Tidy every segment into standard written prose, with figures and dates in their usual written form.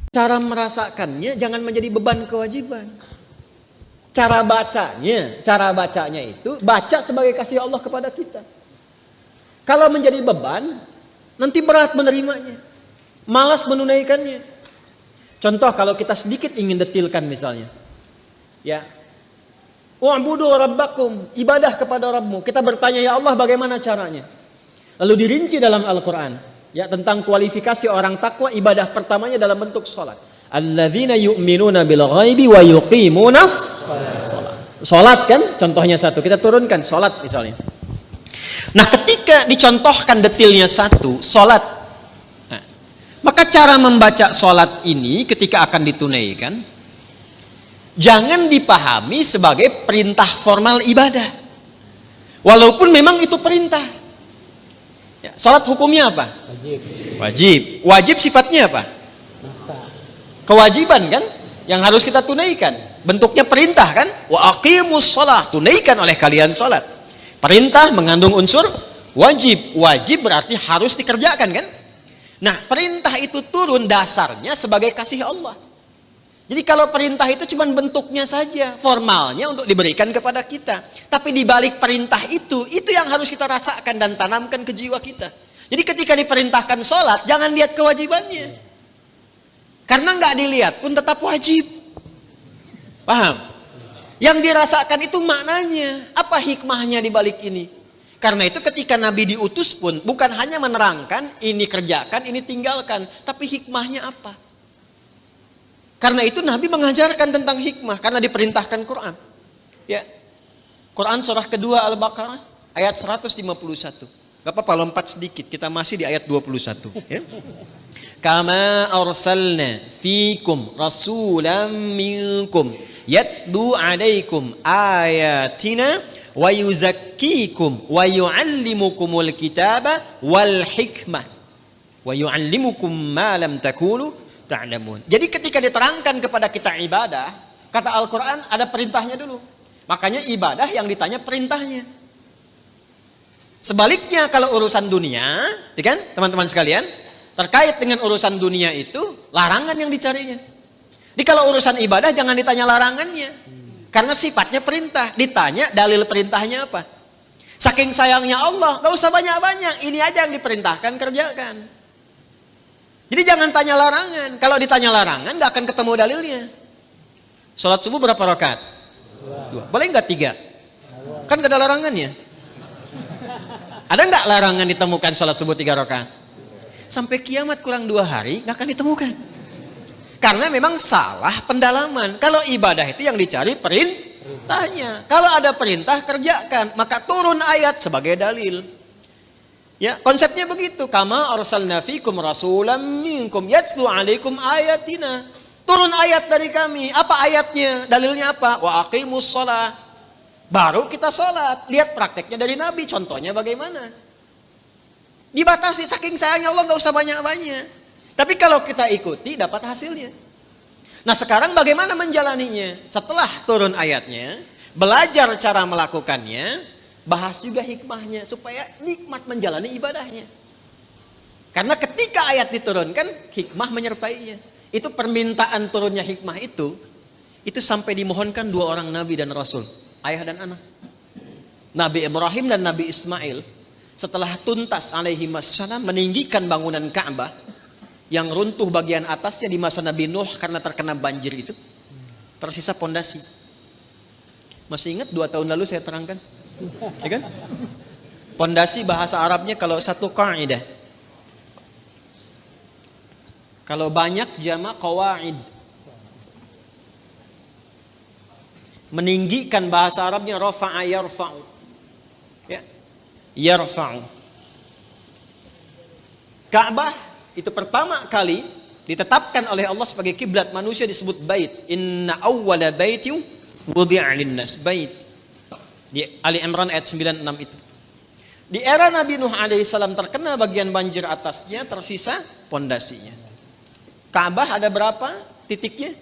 Cara merasakannya jangan menjadi beban kewajiban. Cara bacanya itu baca sebagai kasih Allah kepada kita. Kalau menjadi beban, nanti berat menerimanya, malas menunaikannya. Contoh kalau kita sedikit ingin detilkan misalnya, ya, wa'budu rabbakum, ibadah kepada Rabbmu. Kita bertanya, ya Allah bagaimana caranya? Lalu dirinci dalam Al-Quran, ya, tentang kualifikasi orang takwa. Ibadah pertamanya dalam bentuk sholat. Alladzina yu'minuna bil ghaibi wa yuqimunas sholat. Sholat kan contohnya satu, kita turunkan sholat misalnya. Nah ketika dicontohkan detilnya satu, sholat, nah, maka cara membaca sholat ini ketika akan ditunaikan jangan dipahami sebagai perintah formal ibadah, walaupun memang itu perintah. Ya, sholat hukumnya apa? Wajib sifatnya apa? Kewajiban kan, yang harus kita tunaikan. Bentuknya perintah kan, wa aqimus shalah, tunaikan oleh kalian sholat. Perintah mengandung unsur wajib berarti harus dikerjakan kan. Nah perintah itu turun dasarnya sebagai kasih Allah. Jadi kalau perintah itu cuma bentuknya saja, formalnya untuk diberikan kepada kita. Tapi di balik perintah itu yang harus kita rasakan dan tanamkan ke jiwa kita. Jadi ketika diperintahkan sholat, jangan lihat kewajibannya. Karena nggak dilihat pun tetap wajib. Paham? Yang dirasakan itu maknanya. Apa hikmahnya di balik ini? Karena itu ketika Nabi diutus pun bukan hanya menerangkan, ini kerjakan, ini tinggalkan. Tapi hikmahnya apa? Karena itu Nabi mengajarkan tentang hikmah karena diperintahkan Quran. Ya. Quran surah kedua Al-Baqarah ayat 151. Gak apa-apa lompat sedikit, kita masih di ayat 21. Ya. Kama arsalna fikum rasulan minkum yatlu alaikum ayatina wa yuzakkikum wa yuallimukumul kitaba wal hikmah wa yuallimukum ma lam takunu ta'lamun. Jadi ketika diterangkan kepada kita ibadah, kata Al-Quran ada perintahnya dulu. Makanya ibadah yang ditanya perintahnya. Sebaliknya kalau urusan dunia, ya kan teman-teman sekalian, terkait dengan urusan dunia itu larangan yang dicarinya. Jadi kalau urusan ibadah jangan ditanya larangannya, karena sifatnya perintah. Ditanya dalil perintahnya apa. Saking sayangnya Allah, gak usah banyak-banyak, ini aja yang diperintahkan kerjakan. Jadi jangan tanya larangan. Kalau ditanya larangan gak akan ketemu dalilnya. Sholat subuh berapa rakaat? 2. Boleh gak 3? Kan gak ada larangannya. Ada gak larangan ditemukan sholat subuh 3 rakaat? Sampai kiamat kurang 2 hari gak akan ditemukan. Karena memang salah pendalaman. Kalau ibadah itu yang dicari perintahnya. Kalau ada perintah kerjakan, maka turun ayat sebagai dalil. Ya, konsepnya begitu. Kama arsalna fikum rasulan minkum yatlu alaikum ayatina. Turun ayat dari kami. Apa ayatnya? Dalilnya apa? Wa aqimus shalah. Baru kita sholat. Lihat prakteknya dari Nabi. Contohnya bagaimana? Dibatasi, saking sayangnya Allah gak usah banyak-banyak. Tapi kalau kita ikuti dapat hasilnya. Nah sekarang bagaimana menjalaninya? Setelah turun ayatnya, belajar cara melakukannya, bahas juga hikmahnya supaya nikmat menjalani ibadahnya. Karena ketika ayat diturunkan, hikmah menyertainya. Itu permintaan turunnya hikmah itu sampai dimohonkan 2 orang Nabi dan Rasul, ayah dan anak. Nabi Ibrahim dan Nabi Ismail setelah tuntas alaihi wassalam meninggikan bangunan Ka'bah yang runtuh bagian atasnya di masa Nabi Nuh karena terkena banjir itu, tersisa pondasi. Masih ingat 2 tahun lalu saya terangkan? Ya kan? Pondasi bahasa Arabnya kalau satu kaidah. Kalau banyak jamak qawaid. Meninggikan bahasa Arabnya rafa'a yarfa'u. Ya. Yarfa'u. Ka'bah itu pertama kali ditetapkan oleh Allah sebagai kiblat manusia disebut bait. Inna awwala baitin wudi'a lin-nas, bait. Di Ali Imran ayat 96 itu. Di era Nabi Nuh alaihissalam terkena bagian banjir atasnya, tersisa pondasinya. Ka'bah ada berapa titiknya?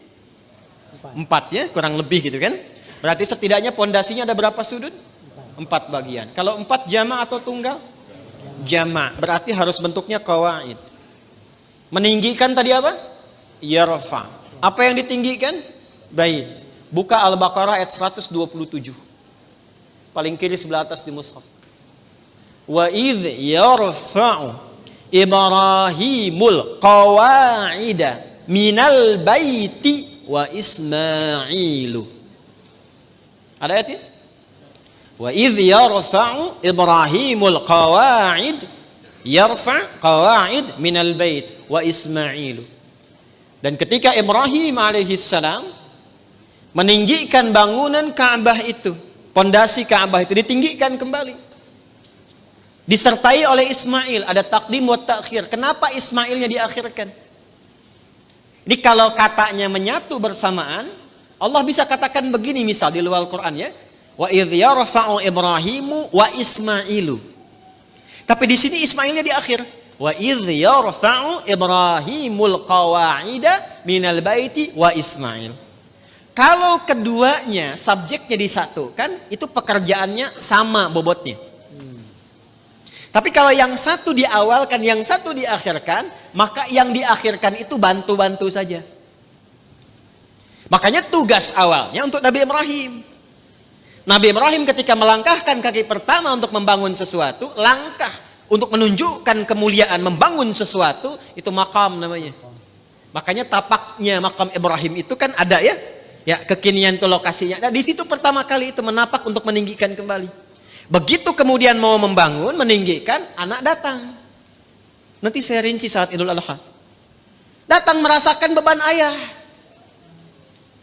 4 ya, kurang lebih gitu kan. Berarti setidaknya pondasinya ada berapa sudut? 4 bagian. Kalau 4 jama' atau tunggal? Jama'. Berarti harus bentuknya qawaid. Meninggikan tadi apa? Yarfa. Apa yang ditinggikan? Bait. Buka Al-Baqarah ayat 127. Paling kiri sebelah atas di mushaf. Wa idh yarfa'u Ibrahimul qawa'ida minal baiti wa Ismailu. Ada ayatnya? Wa idh yarfa'u Ibrahimul qawa'id minal bait wa Ismailu. Dan ketika Ibrahim alaihissalam meninggikan bangunan Ka'bah itu, pondasi Ka'bah itu ditinggikan kembali, disertai oleh Ismail. Ada takdim wa ta'khir. Kenapa Ismailnya diakhirkan? Ini kalau katanya menyatu bersamaan, Allah bisa katakan begini, misal di luar Al-Quran ya, wa idh yarfa'u Ibrahimu wa Ismailu. Tapi di sini Ismailnya di akhir. Wa idh yarfa'u Ibrahimul qawa'ida minal baiti wa Ismail. Kalau keduanya subjeknya disatukan, itu pekerjaannya sama bobotnya. Tapi kalau yang satu diawalkan, yang satu diakhirkan, maka yang diakhirkan itu bantu-bantu saja. Makanya tugas awalnya untuk Nabi Ibrahim. Nabi Ibrahim ketika melangkahkan kaki pertama untuk membangun sesuatu, langkah untuk menunjukkan kemuliaan membangun sesuatu, itu makam namanya. Makanya tapaknya makam Ibrahim itu kan ada ya. Ya, kekinian itu lokasinya. Nah, di situ pertama kali itu menapak untuk meninggikan kembali. Begitu kemudian mau membangun, meninggikan, anak datang. Nanti saya rinci saat Idul Adha. Datang merasakan beban ayah.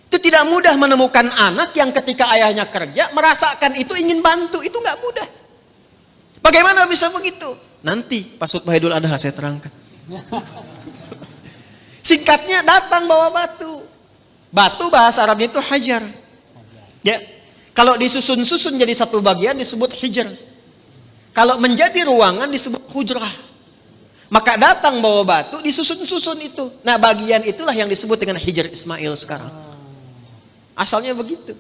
Itu tidak mudah menemukan anak yang ketika ayahnya kerja, merasakan itu ingin bantu. Itu nggak mudah. Bagaimana bisa begitu? Nanti pas khutbah Idul Adha saya terangkan. Singkatnya datang bawa batu. Batu bahasa Arabnya itu hajar. Ya. Kalau disusun-susun jadi satu bagian disebut hijr. Kalau menjadi ruangan disebut hujrah. Maka datang bawa batu disusun-susun itu. Nah, bagian itulah yang disebut dengan hijr Ismail sekarang. Asalnya begitu.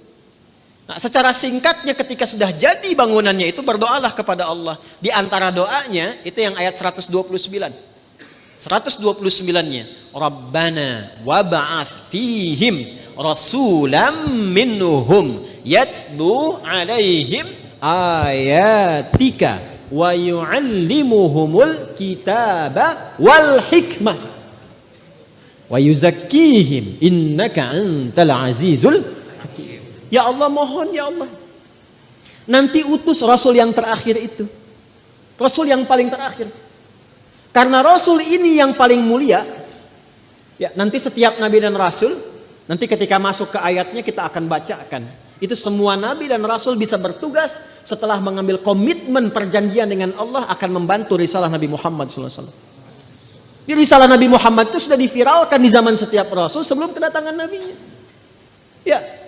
Nah, secara singkatnya ketika sudah jadi bangunannya itu berdoalah kepada Allah. Di antara doanya itu yang ayat 129. 129-nya, Rabbana wab'ats fihim rasulam minhum yatlu alaihim ayatika wa yu'allimuhumul kitaba wal hikmah wa yuzakkihim innaka antal azizul hakim. Ya Allah, mohon ya Allah, nanti utus Rasul yang terakhir itu, Rasul yang paling terakhir. Karena Rasul ini yang paling mulia, ya, nanti setiap Nabi dan Rasul, nanti ketika masuk ke ayatnya kita akan bacakan. Itu semua Nabi dan Rasul bisa bertugas setelah mengambil komitmen perjanjian dengan Allah akan membantu risalah Nabi Muhammad SAW. Di risalah Nabi Muhammad itu sudah diviralkan di zaman setiap Rasul sebelum kedatangan Nabinya. Ya.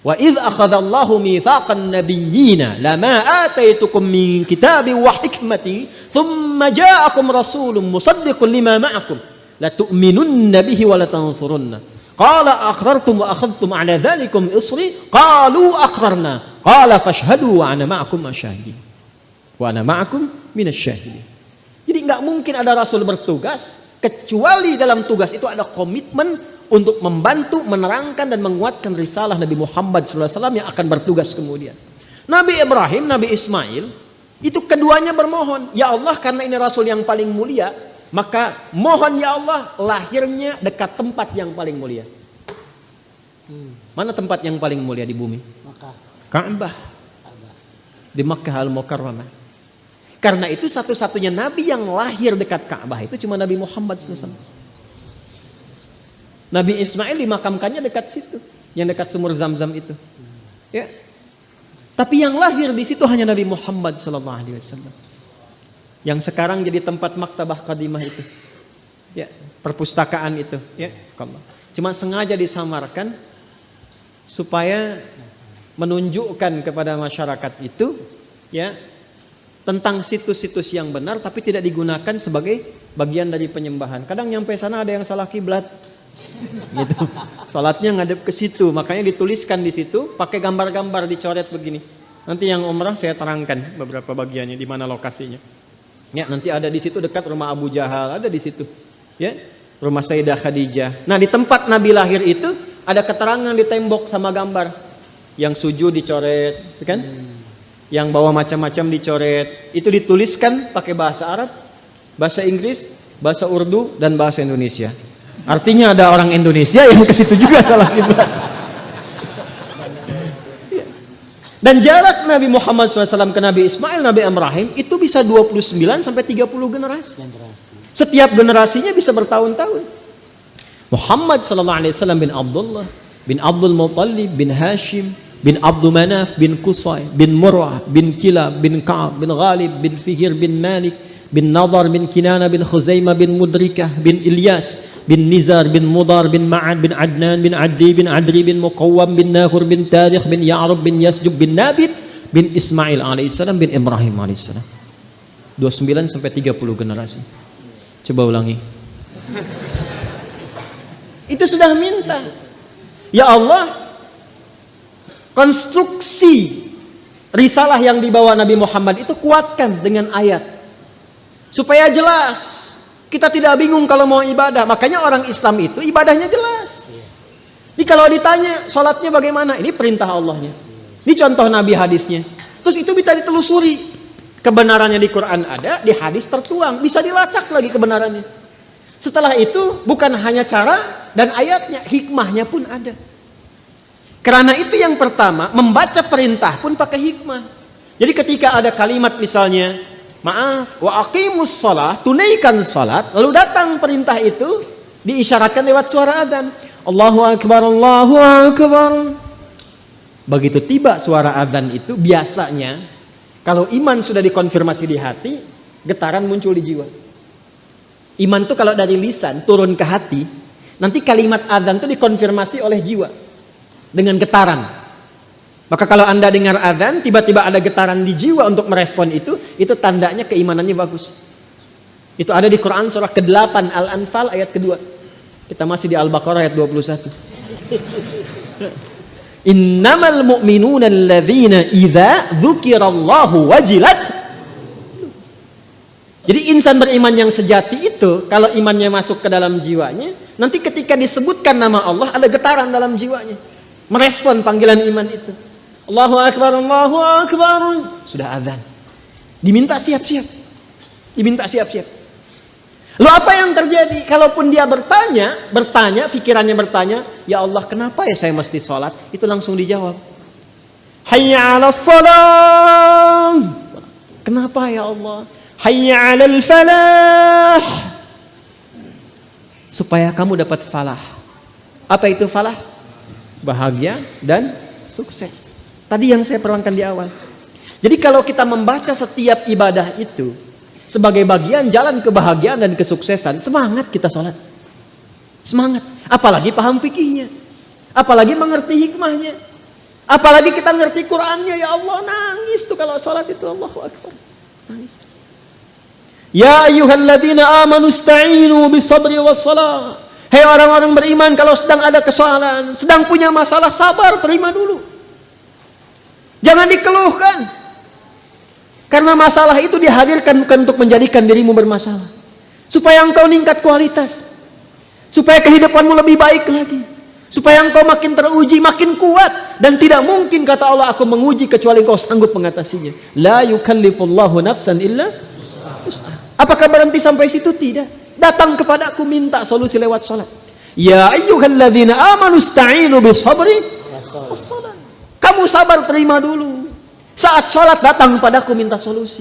Wa idh akhadallahu mitsaqan nabiyyina lama ataitukum min kitabin wa hikmatin thumma ja'akum rasulun musaddiqun lima ma'akum la tu'minunna bihi wa la tansurunna qala aqrartum wa akhadhtum ala dhalikum isri qalu aqrarna qala fashhadu wa ana ma'akum asyahidin wa ana ma'akum minasyahidin. Jadi enggak mungkin ada rasul bertugas kecuali dalam tugas itu ada komitmen untuk membantu, menerangkan dan menguatkan risalah Nabi Muhammad SAW yang akan bertugas kemudian. Nabi Ibrahim, Nabi Ismail, itu keduanya bermohon, ya Allah, karena ini Rasul yang paling mulia, maka mohon ya Allah lahirnya dekat tempat yang paling mulia. Mana tempat yang paling mulia di bumi? Ka'bah. Di Makkah Al-Mukarramah. Karena itu satu-satunya Nabi yang lahir dekat Ka'bah itu cuma Nabi Muhammad SAW. Nabi Ismail dimakamkannya dekat situ, yang dekat sumur Zam-Zam itu. Ya. Tapi yang lahir di situ hanya Nabi Muhammad SAW. Yang sekarang jadi tempat maktabah qadimah itu. Ya, perpustakaan itu, ya. Cuma sengaja disamarkan supaya menunjukkan kepada masyarakat itu, ya, tentang situs-situs yang benar tapi tidak digunakan sebagai bagian dari penyembahan. Kadang nyampe sana ada yang salah kiblat. Gitu. Salatnya ngadep ke situ, makanya dituliskan di situ pakai gambar-gambar dicoret begini. Nanti yang umrah saya terangkan beberapa bagiannya di mana lokasinya. Ya, nanti ada di situ dekat rumah Abu Jahal, ada di situ. Ya, rumah Sayyidah Khadijah. Nah, di tempat Nabi lahir itu ada keterangan di tembok sama gambar. Yang sujud dicoret, kan? Yang bawa macam-macam dicoret. Itu dituliskan pakai bahasa Arab, bahasa Inggris, bahasa Urdu, dan bahasa Indonesia. Artinya ada orang Indonesia yang ke situ juga salah kiblat. Dan jarak Nabi Muhammad SAW ke Nabi Ismail, Nabi Ibrahim itu bisa 29 sampai 30 generasi. Setiap generasinya bisa bertahun-tahun. Muhammad SAW bin Abdullah, bin Abdul Muttalib, bin Hashim, bin Abdul Manaf, bin Qusay, bin Murrah, bin Kilab, bin Ka'ab, bin Ghalib, bin Fihir, bin Malik, bin Nadar, bin Kinana, bin Khuzaimah, bin Mudrikah, bin Ilyas, bin Nizar, bin Mudar, bin Ma'ad, bin Adnan, bin Addi, bin Adri, bin Muqawwam, bin Nahur, bin Tarikh, bin Ya'rub, bin Yasjub, bin Nabit, bin Ismail alaihissalam, bin Ibrahim alaihissalam. 29 sampai 30 generasi. Coba ulangi. Itu sudah minta. Ya Allah, konstruksi risalah yang dibawa Nabi Muhammad itu kuatkan dengan ayat. Supaya jelas. Kita tidak bingung kalau mau ibadah. Makanya orang Islam itu ibadahnya jelas. Ini kalau ditanya sholatnya bagaimana? Ini perintah Allahnya. Ini contoh Nabi hadisnya. Terus itu bisa ditelusuri. Kebenarannya di Quran ada, di hadis tertuang. Bisa dilacak lagi kebenarannya. Setelah itu bukan hanya cara dan ayatnya, hikmahnya pun ada. Karena itu yang pertama, membaca perintah pun pakai hikmah. Jadi ketika ada kalimat misalnya, maaf, wa aqimus shalah, tunaikan salat, lalu datang perintah itu diisyaratkan lewat suara azan. Allahu akbar, Allahu akbar. Begitu tiba suara azan itu biasanya kalau iman sudah dikonfirmasi di hati, getaran muncul di jiwa. Iman itu kalau dari lisan turun ke hati, nanti kalimat azan itu dikonfirmasi oleh jiwa dengan getaran. Maka kalau Anda dengar azan, tiba-tiba ada getaran di jiwa untuk merespon itu tandanya keimanannya bagus. Itu ada di Quran surah ke-8 Al-Anfal ayat kedua. Kita masih di Al-Baqarah ayat 21. Innamal mu'minuna alladzina idza dzukirallahu wajilat. Jadi insan beriman yang sejati itu kalau imannya masuk ke dalam jiwanya, nanti ketika disebutkan nama Allah ada getaran dalam jiwanya. Merespon panggilan iman itu. Allahu akbar, Allahu akbar. Sudah azan. Diminta siap-siap. Diminta siap-siap. Lalu apa yang terjadi? Kalaupun dia bertanya, pikirannya bertanya, ya Allah, kenapa ya saya mesti sholat? Itu langsung dijawab. Hayya 'alas shalah. Kenapa ya Allah? Hayya 'alal falah. Supaya kamu dapat falah. Apa itu falah? Bahagia dan sukses. Tadi yang saya perangkan di awal. Jadi kalau kita membaca setiap ibadah itu sebagai bagian jalan kebahagiaan dan kesuksesan, semangat kita sholat. Semangat. Apalagi paham fikihnya. Apalagi mengerti hikmahnya. Apalagi kita ngerti Qur'annya. Ya Allah, nangis tuh kalau sholat itu. Allahu Akbar. Nangis. Ya ayyuhalladzina amanu ista'inu bisabri wassalah. Hei orang-orang beriman, kalau sedang ada kesalahan, sedang punya masalah, sabar, terima dulu. Jangan dikeluhkan. Karena masalah itu dihadirkan bukan untuk menjadikan dirimu bermasalah. Supaya engkau meningkat kualitas. Supaya kehidupanmu lebih baik lagi. Supaya engkau makin teruji, makin kuat. Dan tidak mungkin kata Allah, aku menguji kecuali engkau sanggup mengatasinya. La yukallifullahu nafsan illa usaha. Apakah berhenti sampai situ? Tidak. Datang kepada aku minta solusi lewat salat. Ya ayyuhalladzina amanu ista'inu bisabri wassalah. Kamu sabar, terima dulu. Saat sholat datang padaku minta solusi.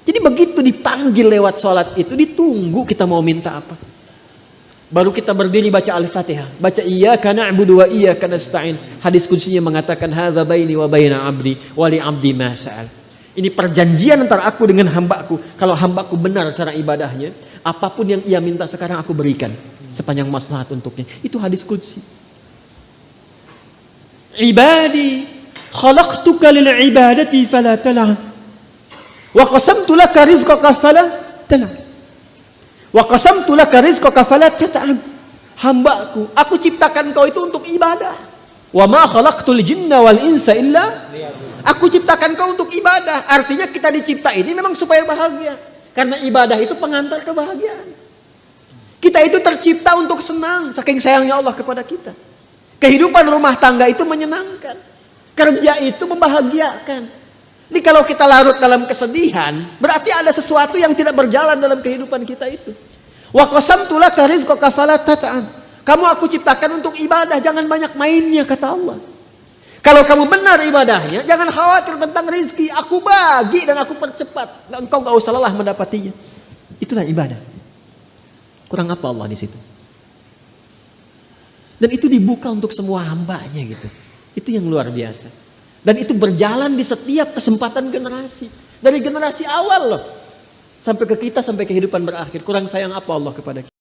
Jadi begitu dipanggil lewat sholat itu, ditunggu kita mau minta apa. Baru kita berdiri baca Al-Fatihah. Baca iyyaka na'budu wa iyyaka nasta'in. Hadis kutsinya mengatakan hadza baini wa baina 'abdi wa li 'abdi ma sa'al. Ini perjanjian antara aku dengan hambaku. Kalau hambaku benar cara ibadahnya, apapun yang ia minta sekarang aku berikan sepanjang maslahat untuknya. Itu hadis qudsi. Ibadi khalaqtuka lil ibadati fala tal'ab wa qasamtu laka rizqaka fala tal'ab wa qasamtu laka rizqaka fala tat'ab. Hambaku, aku ciptakan kau itu untuk ibadah. Wa ma khalaqtul jinna wal insa illa. Aku ciptakan kau untuk ibadah. Artinya kita dicipta ini memang supaya bahagia. Karena ibadah itu pengantar kebahagiaan. Kita itu tercipta untuk senang. Saking sayangnya Allah kepada kita. Kehidupan rumah tangga itu menyenangkan. Kerja itu membahagiakan. Jadi kalau kita larut dalam kesedihan, berarti ada sesuatu yang tidak berjalan dalam kehidupan kita itu. Wa qasamtu laka rizqaka fala tat'am. Kamu aku ciptakan untuk ibadah, jangan banyak mainnya, kata Allah. Kalau kamu benar ibadahnya, jangan khawatir tentang rizki. Aku bagi dan aku percepat. Engkau gak usah lelah mendapatinya. Itulah ibadah. Kurang apa Allah di situ? Dan itu dibuka untuk semua hambanya gitu. Itu yang luar biasa. Dan itu berjalan di setiap kesempatan generasi. Dari generasi awal loh. Sampai ke kita, sampai kehidupan berakhir. Kurang sayang apa Allah kepada kita?